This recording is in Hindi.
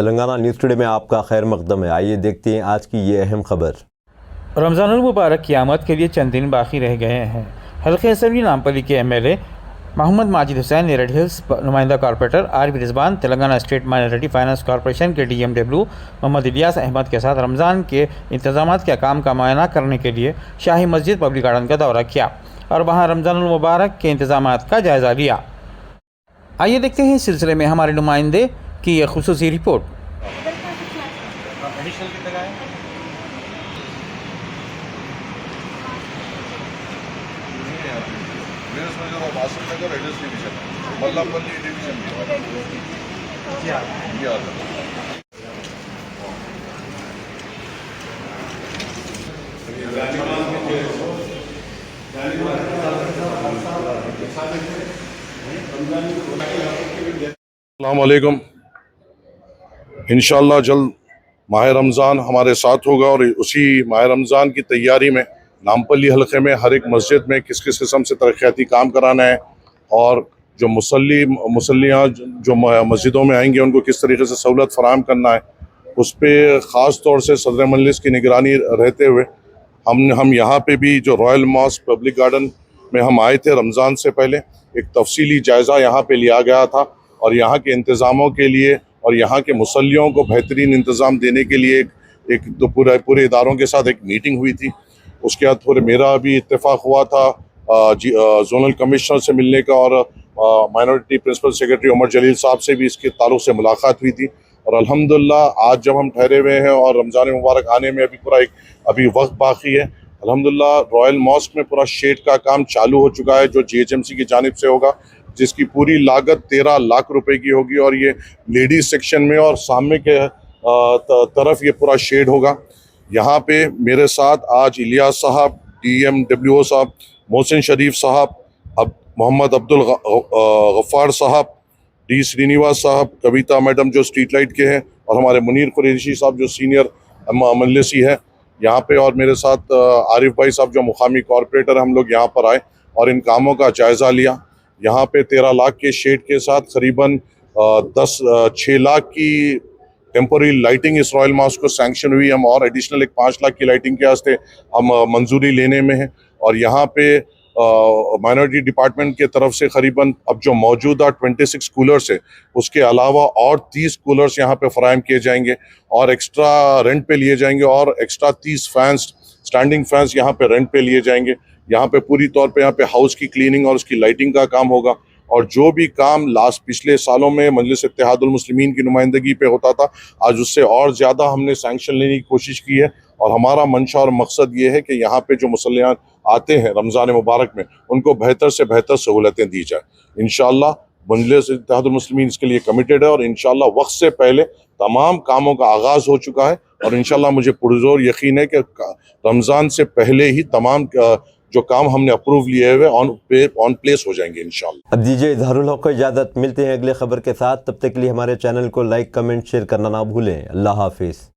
तेलंगाना न्यूज़ टुडे में आपका खैर मकदम है। आइए देखते हैं आज की ये अहम खबर। रमज़ानुल मुबारक की आमद के लिए चंद दिन बाकी रह गए हैं। हल्के असेंबली नामपल्ली के एमएलए मोहम्मद माजिद हुसैन, नेरड हिल्स नुमाइंदा corporator RB Rizwan, Telangana state minority finance corporation के डीएमडब्ल्यू मोहम्मद इलियास अहमद के साथ रमज़ान के इंतजामात के काम का मुआयना करने के लिए शाही मस्जिद पब्लिक गार्डन का दौरा किया और वहाँ रमज़ानुल मुबारक के इंतजामात का जायज़ा लिया। आइए देखते हैं इस सिलसिले में हमारे नुमाइंदे की यह खुसूसी रिपोर्ट। अस्सलाम वालेकुम। इंशाअल्लाह जल्द माह रमज़ान हमारे साथ होगा और उसी माह रमज़ान की तैयारी में नामपल्ली हलके में हर एक मस्जिद में किस किस किस्म से तरक्याती काम कराना है और जो मुसल्लियाँ जो मस्जिदों में आएंगे उनको किस तरीके से सहूलत फराहम करना है, उस पर ख़ास तौर से सदर मजलिस की निगरानी रहते हुए हम यहाँ पे भी जो रॉयल मॉस्क पब्लिक गार्डन में हम आए थे रमज़ान से पहले एक तफसीली जायज़ा यहाँ पे लिया गया था और यहाँ के इंतज़ामों के लिए और यहाँ के मुसल्लियों को बेहतरीन इंतज़ाम देने के लिए एक तो पूरे इदारों के साथ एक मीटिंग हुई थी। उसके बाद फिर मेरा भी इत्तेफाक हुआ था जोनल कमिश्नर से मिलने का और माइनॉरिटी प्रिंसिपल सेक्रेटरी उमर जलील साहब से भी इसके ताल्लुक़ से मुलाकात हुई थी और अल्हम्दुलिल्लाह आज जब हम ठहरे हुए हैं और रमज़ान मुबारक आने में अभी वक्त बाकी है, अल्हम्दुलिल्लाह रॉयल मॉस्क में पूरा शेड का काम चालू हो चुका है जो जीएचएमसी की जानिब से होगा, जिसकी पूरी लागत 13 लाख रुपए की होगी और ये लेडीज सेक्शन में और सामने के तरफ ये पूरा शेड होगा। यहाँ पे मेरे साथ आज इलियास साहब, डीएमडब्ल्यूओ साहब, मोहसिन शरीफ साहब, अब मोहम्मद अब्दुल गफ्फार साहब, डी श्रीनिवास साहब, कविता मैडम जो स्ट्रीट लाइट के हैं और हमारे मुनीर कुरैशी साहब जो सीनियर मजलिसी है यहाँ पे, और मेरे साथ आरिफ भाई साहब जो मुकामी कॉरपोरेटर, हम लोग यहाँ पर आए और इन कामों का जायज़ा लिया। यहाँ पे 13 लाख के शेड के साथ करीबन 6 लाख की टेम्पोररी लाइटिंग इस रॉयल मॉस्क को सैंक्शन हुई। हम और एडिशनल एक 5 लाख की लाइटिंग के वास्ते हम मंजूरी लेने में हैं और यहाँ पे माइनॉरिटी डिपार्टमेंट के तरफ से करीबन अब जो मौजूदा 26 कूलर्स है उसके अलावा और 30 कूलर्स यहाँ पे फराहम किए जाएंगे और एक्स्ट्रा रेंट पे लिए जाएंगे और एक्स्ट्रा 30 फैंस, स्टैंडिंग फैंस यहाँ पे रेंट पे लिए जाएंगे। यहाँ पे पूरी तौर पे यहाँ पे हाउस की क्लीनिंग और उसकी लाइटिंग का काम होगा और जो भी काम पिछले सालों में मजलिस इत्तेहादुल मुस्लिमीन की नुमाइंदगी पे होता था, आज उससे और ज़्यादा हमने सैंक्शन लेने की कोशिश की है और हमारा मंशा और मकसद ये है कि यहाँ पे जो मुसल्लियान आते हैं रमज़ान मुबारक में उनको बेहतर से बेहतर सहूलतें दी जाए। इंशाअल्लाह मजलिस इत्तेहादुल मुस्लिमीन इसके लिए कमिटेड है और इंशाअल्लाह वक्त से पहले तमाम कामों का आगाज़ हो चुका है और इंशाअल्लाह मुझे पुरजोर यकीन है कि रमज़ान से पहले ही तमाम जो काम हमने अप्रूव लिए हुए ऑन प्लेस हो जाएंगे इंशाअल्लाह। अब दीजिए इजहारुल हक को इजाज़त। मिलते हैं अगले खबर के साथ, तब तक के लिए हमारे चैनल को लाइक, कमेंट, शेयर करना ना भूलें। अल्लाह हाफिज़।